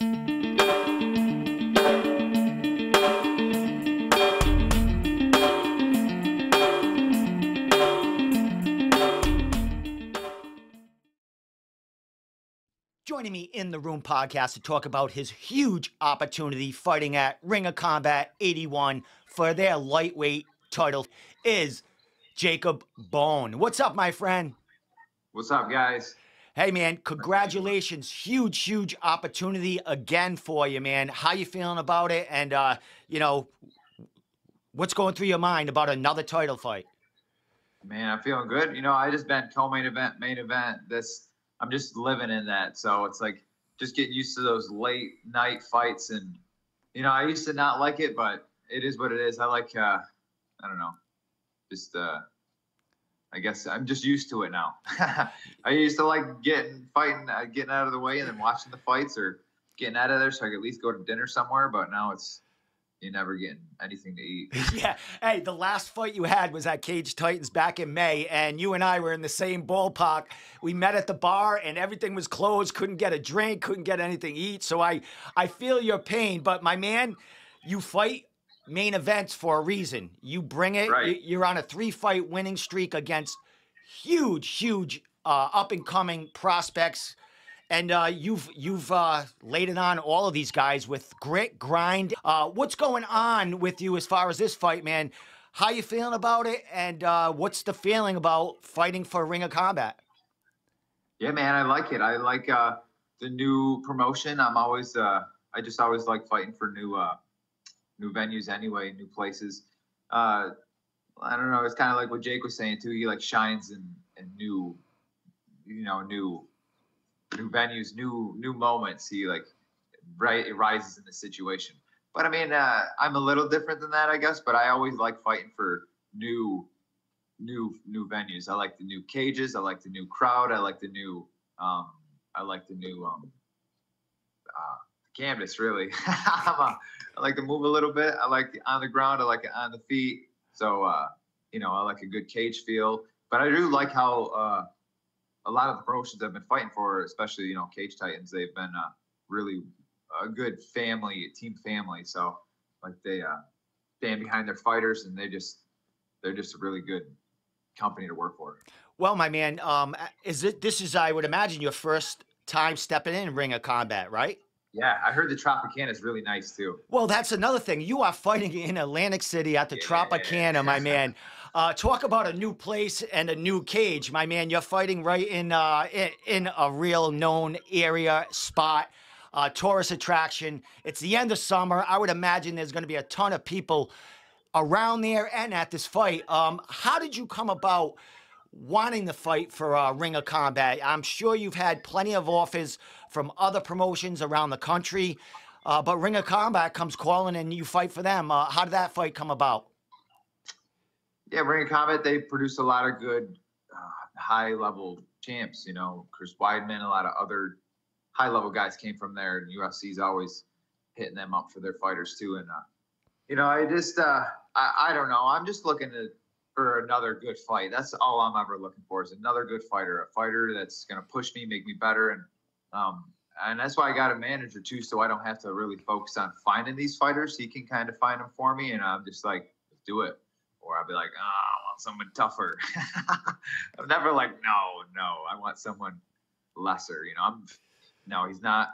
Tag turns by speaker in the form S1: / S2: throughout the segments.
S1: Joining me in the room podcast to talk about his huge opportunity fighting at Ring of Combat 81 for their lightweight title is Jacob Bohn. What's up, my friend?
S2: What's up, guys?
S1: Hey, man, congratulations. Huge, huge opportunity again for you, man. How you feeling about it? And, what's going through your mind about another title fight?
S2: Man, I'm feeling good. I just been co-main event, main event. I'm just living in that. So it's like just getting used to those late night fights. And, I used to not like it, but it is what it is. I like, I don't know, just, I guess I'm just used to it now. I used to like getting out of the way and then watching the fights or getting out of there so I could at least go to dinner somewhere. But now you're never getting anything to eat.
S1: Yeah. Hey, the last fight you had was at Cage Titans back in May, and you and I were in the same ballpark. We met at the bar, and everything was closed. Couldn't get a drink, couldn't get anything to eat. So I feel your pain. But, my man, you fight main events for a reason. You bring it.
S2: Right.
S1: You're on a 3-fight winning streak against huge up-and-coming prospects. And you've laid it on all of these guys with grit, grind. What's going on with you as far as this fight, man? How you feeling about it? And what's the feeling about fighting for Ring of Combat?
S2: Yeah, man, I like it. I like the new promotion. I just always like fighting for new venues anyway, new places. I don't know. It's kind of like what Jake was saying too. He like shines in new venues, new moments. He like it rises in the situation. But I mean, I'm a little different than that, I guess. But I always like fighting for new venues. I like the new cages. I like the new crowd. I like the new canvas. Really, I like to move a little bit. I like it on the ground. I like it on the feet. So I like a good cage feel. But I do like how a lot of the promotions I've been fighting for, especially, Cage Titans, they've been really a good team family. So like they stand behind their fighters, and they're just a really good company to work for.
S1: Well, my man, this is, I would imagine, your first time stepping in Ring of Combat, right?
S2: Yeah, I heard the Tropicana is really nice too.
S1: Well, that's another thing. You are fighting in Atlantic City at the Tropicana, my man. Talk about a new place and a new cage, my man. You're fighting right in a real known area spot, tourist attraction. It's the end of summer. I would imagine there's going to be a ton of people around there and at this fight. How did you come about wanting to fight for Ring of Combat? I'm sure you've had plenty of offers from other promotions around the country, but Ring of Combat comes calling and you fight for them. How did that fight come about?
S2: Yeah, Ring of Combat, they produce a lot of good high-level champs. Chris Weidman, a lot of other high-level guys came from there, and UFC's always hitting them up for their fighters too. And I just I don't know. I'm just looking for another good fight. That's all I'm ever looking for, is another good fighter, a fighter that's going to push me, make me better. And that's why I got a manager too, so I don't have to really focus on finding these fighters. He can kind of find them for me, and I'm just like, let's do it. Or I'll be like, I want someone tougher. I'm never like, no, I want someone lesser. He's not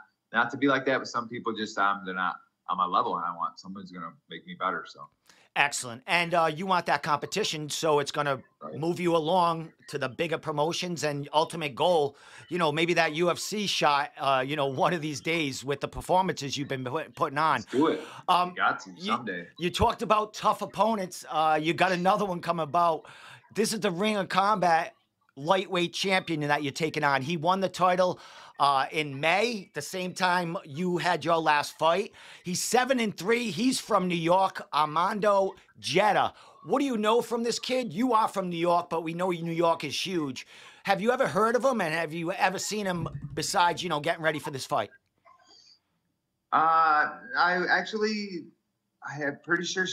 S2: to be like that, but some people just, they're not on my level, and I want someone who's going to make me better. So.
S1: Excellent. And you want that competition, so it's going to move you along to the bigger promotions and ultimate goal, maybe that UFC shot, one of these days with the performances you've been putting on.
S2: Let's do it. You got to someday.
S1: You talked about tough opponents. You got another one come about. This is the Ring of Combat lightweight champion that you're taking on. He won the title in May, the same time you had your last fight. He's 7-3. He's from New York, Armando Jetta. What do you know from this kid? You are from New York, but we know New York is huge. Have you ever heard of him, and have you ever seen him besides, getting ready for this fight?
S2: I am pretty sure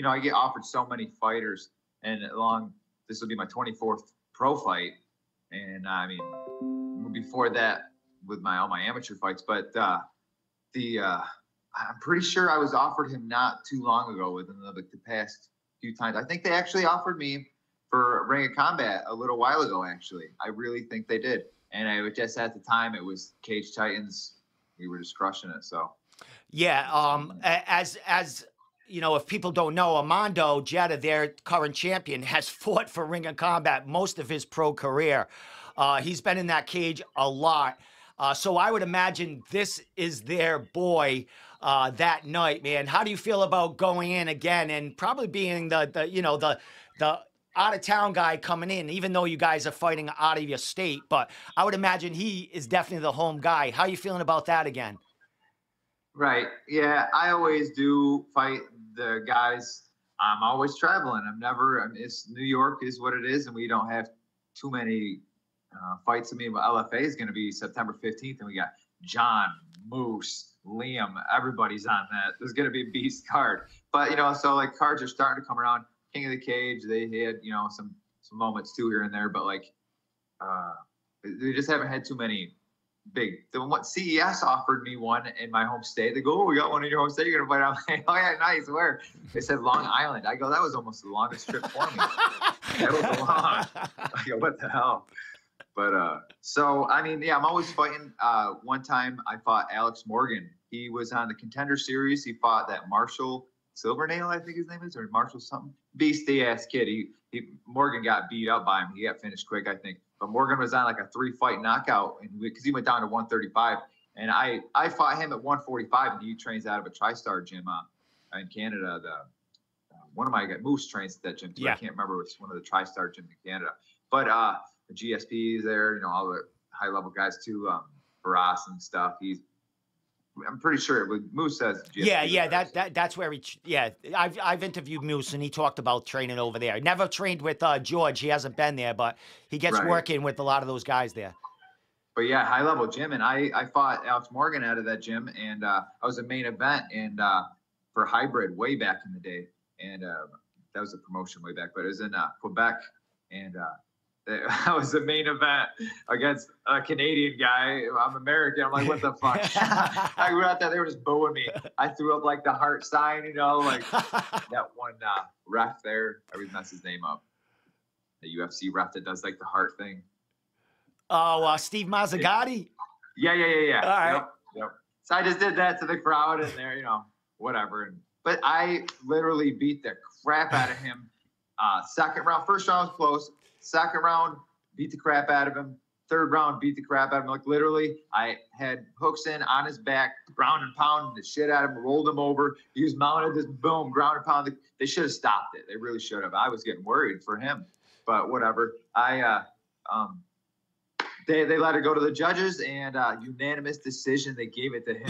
S2: I get offered so many fighters, and this will be my 24th pro fight. And I mean, before that with all my amateur fights, but the I'm pretty sure I was offered him not too long ago within the past few times. I think they actually offered me for Ring of Combat a little while ago, actually. I really think they did. And I was just at the time it was Cage Titans. We were just crushing it. So
S1: Yeah, as you know, if people don't know, Armando Jetta, their current champion, has fought for Ring of Combat most of his pro career. He's been in that cage a lot. So I would imagine this is their boy that night, man. How do you feel about going in again and probably being the you know the out of town guy coming in, even though you guys are fighting out of your state? But I would imagine he is definitely the home guy. How are you feeling about that again?
S2: right. Yeah, I always do fight the guys. I'm always traveling. I'm never. It's New York is what it is, and we don't have too many fights. I mean, LFA is going to be September 15th, and we got John, Moose, Liam. Everybody's on that. There's going to be a beast card. But so like cards are starting to come around. King of the Cage. They had some moments too here and there, but like they just haven't had too many big. The one CES offered me one in my home state. They go, "Oh, we got one in your home state. You're gonna fight out." I'm like, "Oh yeah, nice. Where?" They said Long Island. I go, "That was almost the longest trip for me. That was long." I go, "What the hell?" But so I mean, yeah, I'm always fighting. One time I fought Alex Morgan. He was on the Contender Series. He fought that Marshall Silvernail, I think his name is, or Marshall something. Beastie ass kid. Morgan got beat up by him. He got finished quick, I think. But Morgan was on like a 3-fight knockout, and because he went down to 135, and I fought him at 145, and he trains out of a TriStar gym in Canada. One of my guys, Moose, trains at that gym too. Yeah. I can't remember which one of the TriStar gyms in Canada, but the GSP is there. All the high level guys too, Barras and stuff. I'm pretty sure Moose says GSP.
S1: Yeah, that's where I've interviewed Moose, and he talked about training over there. Never trained with George. He hasn't been there, but he gets working with a lot of those guys there.
S2: But yeah, high level gym, and I fought Alex Morgan out of that gym, and I was a main event and for Hybrid way back in the day, and that was a promotion way back, but it was in Quebec, and I was the main event against a Canadian guy. I'm American. I'm like, what the fuck? I went out there. They were just booing me. I threw up like the heart sign, like that one ref there. I always mess his name up. The UFC ref that does like the heart thing.
S1: Oh, Steve Mazzagatti?
S2: Yeah.
S1: All right.
S2: Yep. So I just did that to the crowd and there, whatever. But I literally beat the crap out of him. Second round, first round was close. Second round, beat the crap out of him. Third round, beat the crap out of him. Like literally, I had hooks in on his back, ground and pound the shit out of him, rolled him over. He was mounted, this boom, ground and pound. They should have stopped it. They really should have. I was getting worried for him, but whatever. They let it go to the judges, and unanimous decision. They gave it to him.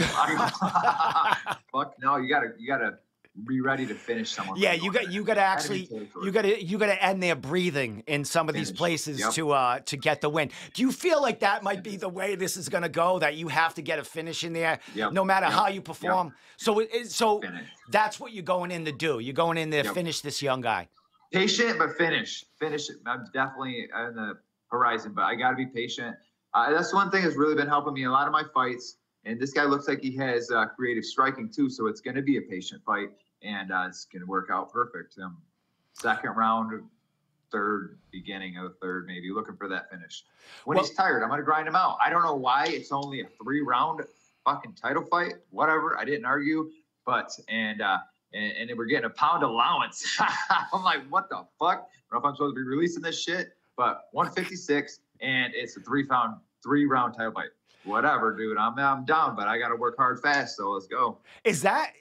S2: Fuck no, you gotta be ready to finish someone.
S1: Yeah, you gotta end their breathing in some of these places to get the win. Do you feel like that might be the way this is gonna go? That you have to get a finish in there, no matter how you perform. So that's what you're going in to do. You're going in there to finish this young guy.
S2: Patient, but finish it. I'm definitely in the horizon, but I gotta be patient. That's one thing that's really been helping me a lot of my fights. And this guy looks like he has creative striking too, so it's going to be a patient fight, and it's going to work out perfect. Second round, third, beginning of the third, maybe looking for that finish. When he's tired, I'm going to grind him out. I don't know why it's only a 3-round fucking title fight. Whatever, I didn't argue, but and then we're getting a pound allowance. I'm like, what the fuck? I don't know if I'm supposed to be releasing this shit, but 156, and it's a 3-round title fight. Whatever, dude. I'm down, but I got to work hard fast. So let's go.
S1: Is that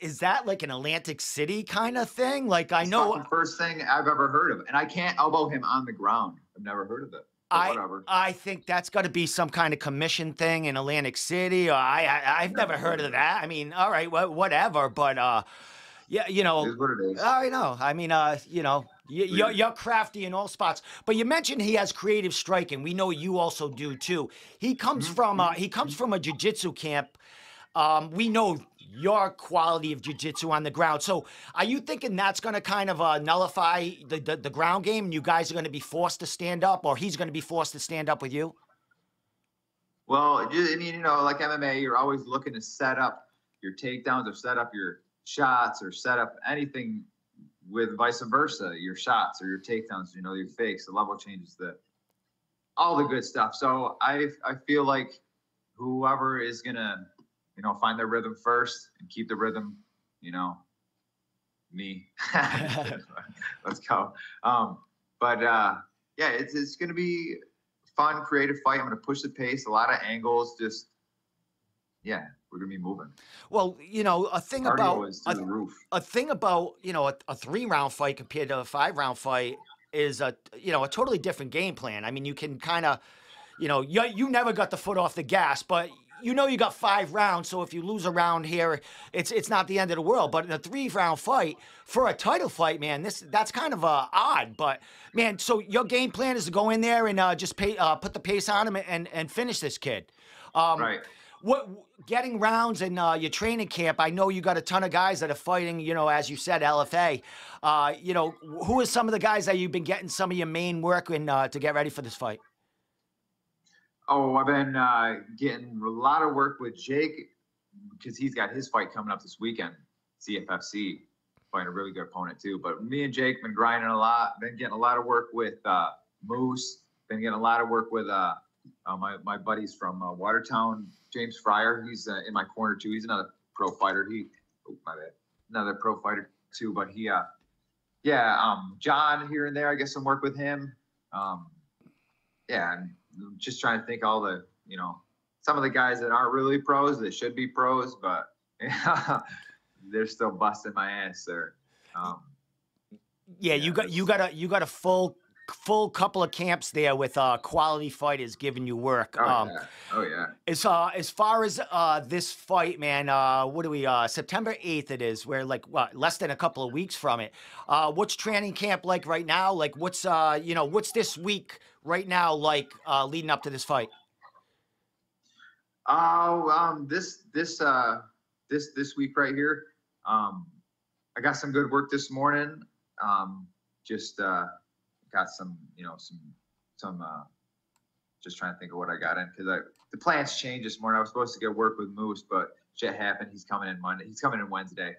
S1: like an Atlantic City kind of thing? Like I know
S2: the first thing I've ever heard of, and I can't elbow him on the ground. I've never heard of it. Whatever.
S1: I think that's got to be some kind of commission thing in Atlantic City. Or I've never heard of that. I mean, all right, whatever. But yeah,
S2: it is what it is.
S1: I know. I mean, you're crafty in all spots. But you mentioned he has creative striking. We know you also do too. He comes from a jiu-jitsu camp. We know your quality of jiu-jitsu on the ground. So are you thinking that's going to kind of nullify the ground game, and you guys are going to be forced to stand up, or he's going to be forced to stand up with you?
S2: Well, I mean, like MMA, you're always looking to set up your takedowns or set up your shots or set up anything with vice versa, your shots or your takedowns, you know, your fakes, the level changes, all the good stuff. So I feel like whoever is gonna, you know, find their rhythm first and keep the rhythm, you know, me. Just kidding. Let's go. Yeah, it's gonna be fun, creative fight. I'm gonna push the pace, a lot of angles, just yeah, we're gonna be moving.
S1: Well, you know,
S2: Cardio is through the roof.
S1: a thing about, you know, a 3 round fight compared to a 5 round fight is a, you know, a totally different game plan. I mean, you can kind of, you know, you never got the foot off the gas, but you know you got 5 rounds. So if you lose a round here, it's not the end of the world. But in a 3 round fight for a title fight, man, that's kind of odd. But man, so your game plan is to go in there and just put the pace on him and finish this kid.
S2: Right.
S1: What getting rounds in your training camp? I know you got a ton of guys that are fighting. You know, as you said, LFA. You know, who are some of the guys that you've been getting some of your main work in to get ready for this fight?
S2: Oh, I've been getting a lot of work with Jake because he's got his fight coming up this weekend, CFFC, fighting a really good opponent too. But me and Jake been grinding a lot. Been getting a lot of work with Moose. Been getting a lot of work with my buddies from Watertown, James Fryer. He's in my corner too. He's another pro fighter. My bad, another pro fighter too. But John here and there. I get some work with him. Yeah, and just trying to think all the, you know, some of the guys that aren't really pros that should be pros, but they're still busting my ass there.
S1: Yeah, you got a full couple of camps there with quality fighters giving you work.
S2: Oh yeah.
S1: As far as this fight, man, what do we September 8th it is. We're like what, less than a couple of weeks from it. What's training camp like right now? Like what's you know, what's this week right now like leading up to this fight?
S2: This week right here, I got some good work this morning. Just got some, you know, some just trying to think of what I got in because the plans changed this morning. I was supposed to get work with Moose, but shit happened. He's coming in Monday. He's coming in Wednesday.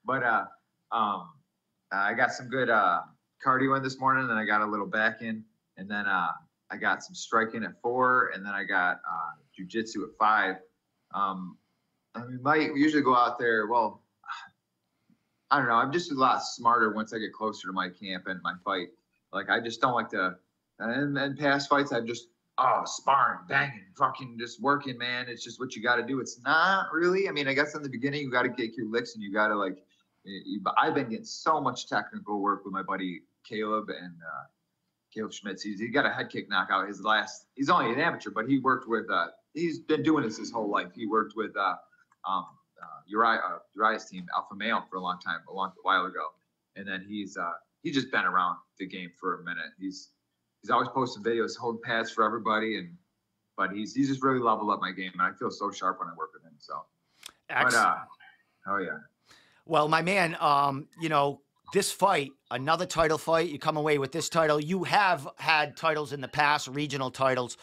S2: But I got some good cardio in this morning, and then I got a little back in, and then I got some striking at 4, and then I got jujitsu at 5. We usually go out there. Well, I don't know. I'm just a lot smarter once I get closer to my camp and my fight. Like I just don't like to. And past fights, I'm just sparring, banging, fucking just working, man. It's just what you got to do. It's not really. I mean, I guess in the beginning you got to get your licks and you got to like. I've been getting so much technical work with my buddy Caleb and Caleb Schmitz. He got a head kick knockout. He's only an amateur, but he worked with. He's been doing this his whole life. He worked with Uriah's team, Alpha Male, for a while ago, and then he's just been around the game for a minute. He's always posting videos, holding pads for everybody, but he's just really leveled up my game, and I feel so sharp when I work with him. So,
S1: Excellent.
S2: Oh yeah.
S1: Well, my man, you know, this fight, another title fight, you come away with this title. You have had titles in the past, regional titles,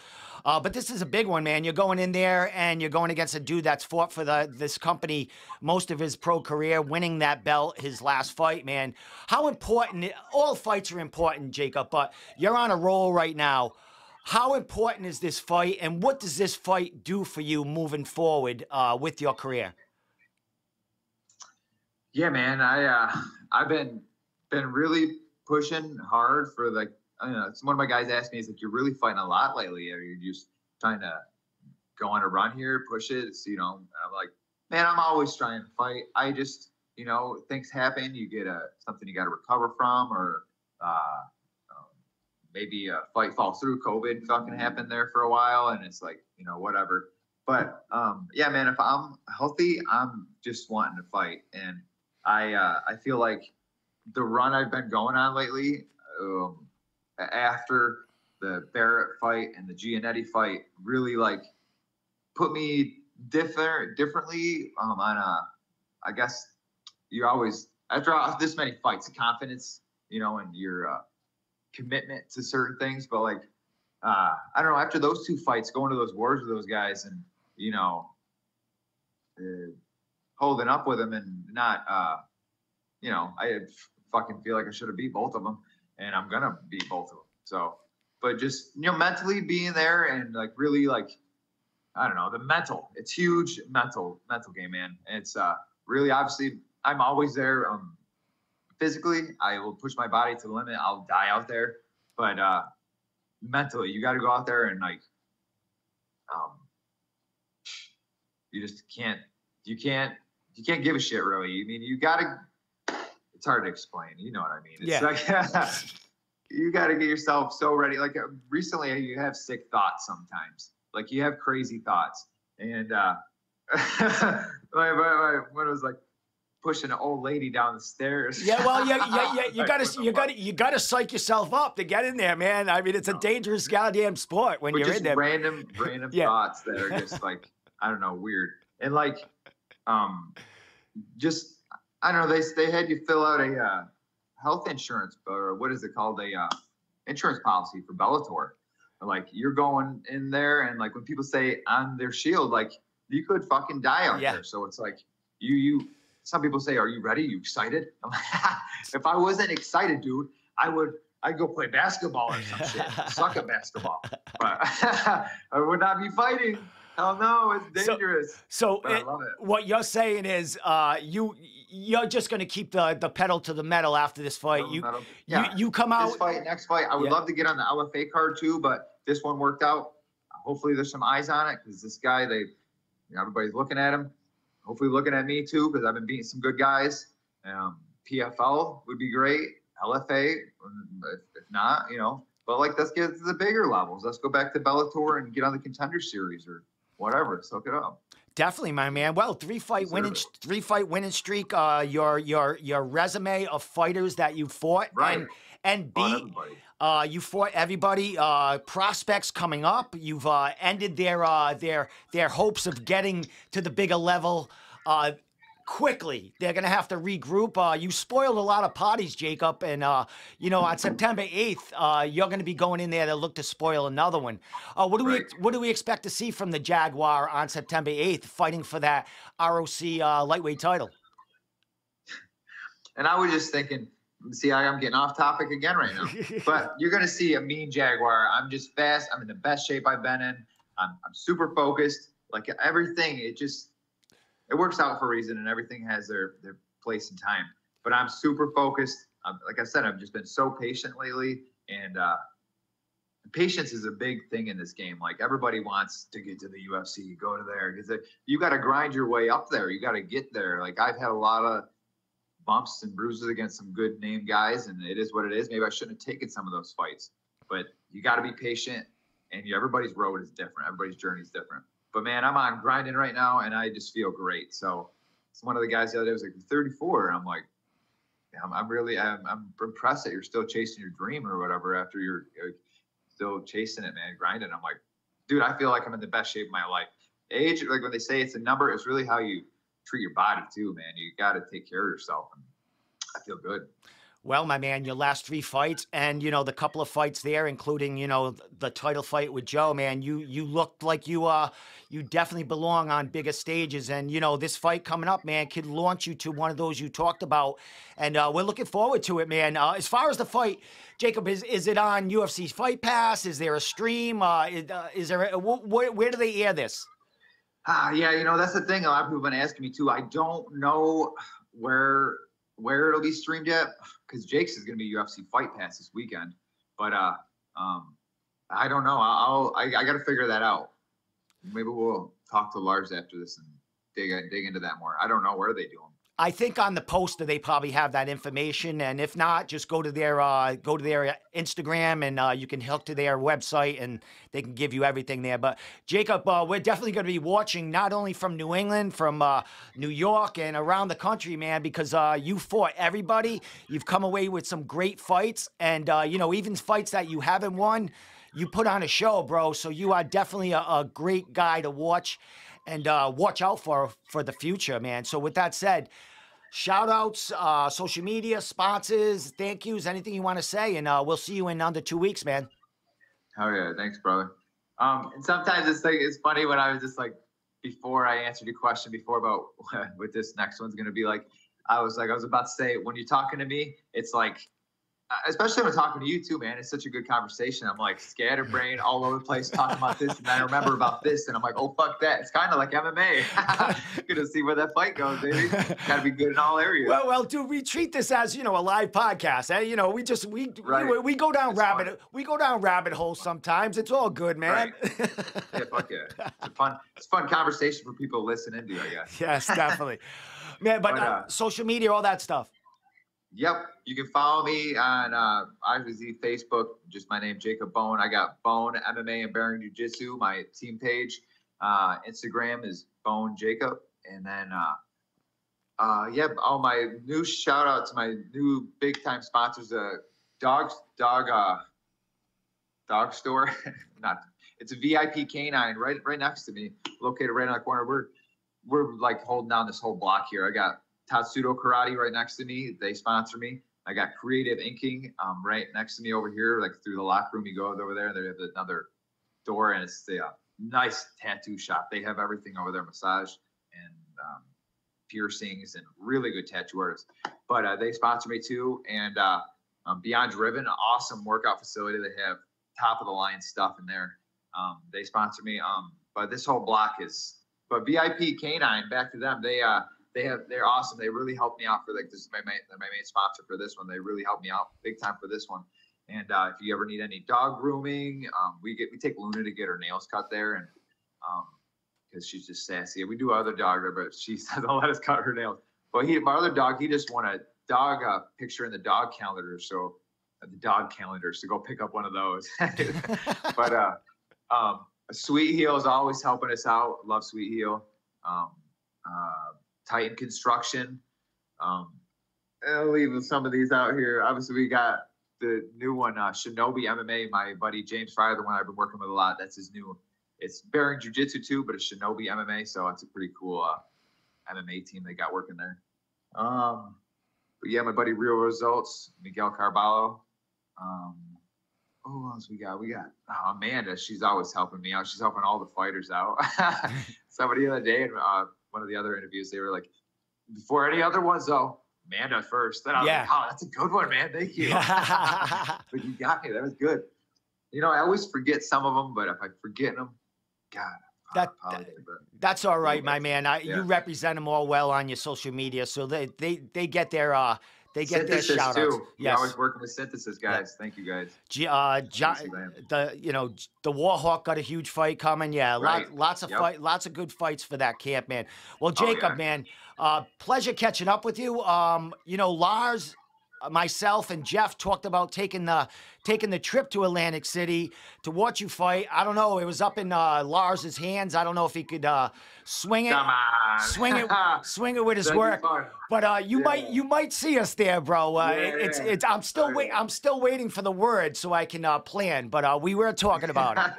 S1: but this is a big one, man. You're going in there and you're going against a dude that's fought for this company most of his pro career, winning that belt his last fight, man. How important, all fights are important, Jacob, but you're on a roll right now. How important is this fight, and what does this fight do for you moving forward with your career?
S2: Yeah, man. I've been really pushing hard for like, I don't know, one of my guys asked me, he's like, you're really fighting a lot lately. Are you just trying to go on a run here, push it? It's, you know, I'm like, man, I'm always trying to fight. I just, you know, things happen. You get something you got to recover from, or maybe a fight falls through. COVID fucking happened there for a while, and it's like, you know, whatever. But yeah, man, if I'm healthy, I'm just wanting to fight. And I feel like the run I've been going on lately, after the Barrett fight and the Giannetti fight, really like put me differently on I guess you always, after this many fights, confidence, you know, and your commitment to certain things. But like, I don't know, after those 2 fights, going to those wars with those guys, and, you know, holding up with him and not, I fucking feel like I should have beat both of them, and I'm gonna beat both of them. So, but just mentally being there and like really like I don't know the mental. It's huge mental game, man. It's really obviously I'm always there. Physically, I will push my body to the limit. I'll die out there, but mentally, you got to go out there and like um, you just can't you can't give a shit really. I mean, you gotta. It's hard to explain. You know what I mean? It's like you got to get yourself so ready. Like recently, you have sick thoughts sometimes. Like you have crazy thoughts, and when it was like pushing an old lady down the stairs.
S1: Yeah, well, you gotta psych yourself up to get in there, man. I mean, it's a dangerous goddamn sport when you're in there.
S2: Random thoughts that are just like I don't know, weird, and like just I don't know. They had you fill out a health insurance or what is it called? A insurance policy for Bellator. Like you're going in there, and like when people say on their shield, like you could fucking die out there. So it's like you. Some people say, "Are you ready? Are you excited?" I'm like, if I wasn't excited, dude, I'd go play basketball or some shit. Suck at basketball, but I would not be fighting. Hell no, it's dangerous.
S1: So
S2: I love it.
S1: What you're saying is, you're just gonna keep the pedal to the metal after this fight. You come out.
S2: This fight, next fight, I would love to get on the LFA card too, but this one worked out. Hopefully, there's some eyes on it because this guy, everybody's looking at him. Hopefully looking at me too, because I've been beating some good guys. PFL would be great. LFA, if not, But like, let's get to the bigger levels. Let's go back to Bellator and get on the Contender Series or whatever. Let's hook it up.
S1: Definitely, my man. Well, three fight winning streak. Your resume of fighters that you fought and beat. You fought everybody. Prospects coming up. You've ended their hopes of getting to the bigger level quickly. They're gonna have to regroup. You spoiled a lot of parties, Jacob, and on September 8th, you're gonna be going in there to look to spoil another one. What do we expect to see from the Jaguar on September 8th, fighting for that ROC lightweight title?
S2: And I was just thinking. See, I'm getting off topic again right now. But you're going to see a mean Jaguar. I'm just fast. I'm in the best shape I've been in. I'm super focused. Like everything, it works out for a reason, and everything has their place and time. But I'm super focused. Like I said, I've just been so patient lately. And patience is a big thing in this game. Like everybody wants to get to the UFC, go to there. Because you got to grind your way up there. You got to get there. Like I've had a lot of bumps and bruises against some good name guys, and it is what it is. Maybe I shouldn't have taken some of those fights, but you got to be patient, and everybody's road is different. Everybody's journey is different. But man, I'm on grinding right now, and I just feel great. So it's one of the guys the other day was like 34, and I'm like, I'm impressed that you're still chasing your dream or whatever after you're still chasing it, man, grinding. I'm like, dude, I feel like I'm in the best shape of my life. Age, like when they say it's a number, it's really how you treat your body too, man. You got to take care of yourself, and I feel good.
S1: Well, my man, your last 3 fights and, the couple of fights there, including, the title fight with Joe, man, you looked like you definitely belong on bigger stages. And, this fight coming up, man, could launch you to one of those you talked about. And we're looking forward to it, man. As far as the fight, Jacob, is it on UFC Fight Pass? Is there a stream? Is there where do they air this?
S2: Yeah, that's the thing. A lot of people have been asking me too. I don't know where it'll be streamed yet, because Jake's is going to be UFC Fight Pass this weekend. But I don't know. I got to figure that out. Maybe we'll talk to Lars after this and dig into that more. I don't know where they do them.
S1: I think on the poster they probably have that information, and if not, just go to their Instagram, and you can hook to their website, and they can give you everything there. But Jacob, we're definitely going to be watching not only from New England, from New York, and around the country, man, because you fought everybody. You've come away with some great fights, and even fights that you haven't won, you put on a show, bro. So you are definitely a great guy to watch. And watch out for the future, man. So with that said, shout outs, social media, sponsors, thank yous, anything you want to say. And we'll see you in under 2 weeks, man.
S2: Oh, yeah. Thanks, brother. And sometimes it's funny when I was just like, before I answered your question before about what this next one's going to be like, I was about to say, when you're talking to me, it's like, especially when I'm talking to you too, man, it's such a good conversation. I'm like scatterbrained all over the place talking about this, and I remember about this, and I'm like, oh fuck that. It's kind of like MMA. Gonna see where that fight goes, baby. Got to be good in all areas.
S1: Well, dude, we treat this as, a live podcast. You know,
S2: Right.
S1: we go down
S2: It's
S1: rabbit holes sometimes. It's all good, man.
S2: Right. Yeah, fuck yeah. It's a fun conversation for people to listen into, I guess.
S1: Yes, definitely, man. But social media, all that stuff.
S2: Yep. You can follow me on obviously Facebook, just my name, Jacob Bohn. I got Bohn MMA and Bearing Jiu Jitsu, my team page. Instagram is Bohn Jacob. And then yeah, all my new shout out to my new big time sponsors, dog store. It's a VIP canine right next to me, located right in the corner. We're like holding down this whole block here. I got Tatsudo Karate right next to me. They sponsor me. I got Creative Inking right next to me over here, like through the locker room. You go over there, and they have another door, and it's the nice tattoo shop. They have everything over there, massage and piercings and really good tattoo artists. But they sponsor me too. And Beyond Driven, awesome workout facility. They have top of the line stuff in there. They sponsor me. But this whole block is, but VIP Canine, back to them. They're awesome. They really helped me out for this is my main sponsor for this one. They really helped me out big time for this one. And if you ever need any dog grooming, we take Luna to get her nails cut there, and because she's just sassy. We do other dog, but she doesn't let us cut her nails. But my other dog, he just want a dog picture in the dog calendar, so go pick up one of those. But Sweet Heel is always helping us out. Love Sweet Heel. Titan Construction. I'll leave some of these out here. Obviously, we got the new one, Shinobi MMA. My buddy James Fryer, the one I've been working with a lot. That's his new. It's Bearing Jiu Jitsu too, but it's Shinobi MMA. So it's a pretty cool MMA team they got working there. But yeah, my buddy Real Results, Miguel Carballo. Who else we got? We got Amanda. She's always helping me out. She's helping all the fighters out. Somebody the other day, one of the other interviews, they were like, before any other ones though, Amanda first. Then I was like, oh, that's a good one, man. Thank you. But you got me. That was good. You know, I always forget some of them, but if I forget them, God,
S1: that's all right, my man. You represent them all well on your social media, so they get their their shout outs.
S2: Yes. Always working with Synthesis, guys. Thank you, guys.
S1: The Warhawk got a huge fight coming. Yeah,
S2: right.
S1: lots of good fights for that camp, man. Well, Jacob, man, pleasure catching up with you. Lars, myself, and Jeff talked about taking the trip to Atlantic City to watch you fight. I don't know. It was up in Lars's hands. I don't know if he could swing it with his work. But you might see us there, bro. I'm still waiting for the word so I can plan. But we were talking about it.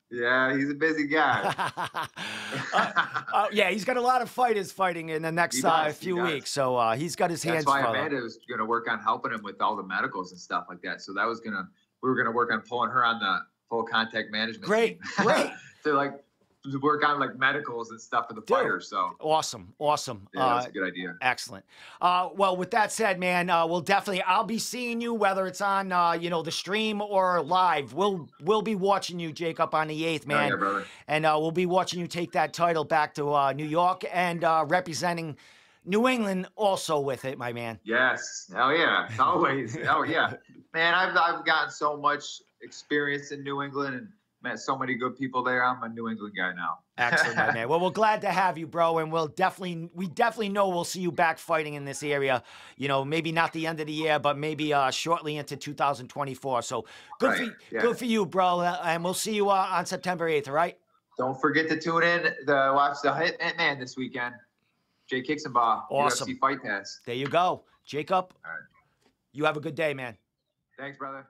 S2: Yeah, he's a busy guy.
S1: Yeah, he's got a lot of fighters fighting in the next few weeks, so he's got his hands full.
S2: That's why Amanda was going to work on helping him with all the medicals and stuff like that. So we were going to work on pulling her on the full contact management.
S1: Great.
S2: To work on like medicals and stuff for the fighters. So
S1: awesome.
S2: Yeah, that's a good idea.
S1: Excellent. Well, with that said, man, I'll be seeing you, whether it's on the stream or live. We'll be watching you, Jacob, on the 8th, man.
S2: Oh, yeah, brother.
S1: And we'll be watching you take that title back to New York and representing New England also with it, my man.
S2: Yes. Hell yeah. Always. Oh yeah. Man, I've gotten so much experience in New England and met so many good people there. I'm a New England guy now.
S1: Excellent, my man. Well, we're glad to have you, bro, and we definitely know we'll see you back fighting in this area. Maybe not the end of the year, but maybe shortly into 2024. So good for you, bro, and we'll see you on September 8th. All right.
S2: Don't forget to tune in to watch the Hitman this weekend. Jay Kicks and Baugh.
S1: Awesome.
S2: UFC Fight Pass.
S1: There you go, Jacob.
S2: All right.
S1: You have a good day, man.
S2: Thanks, brother.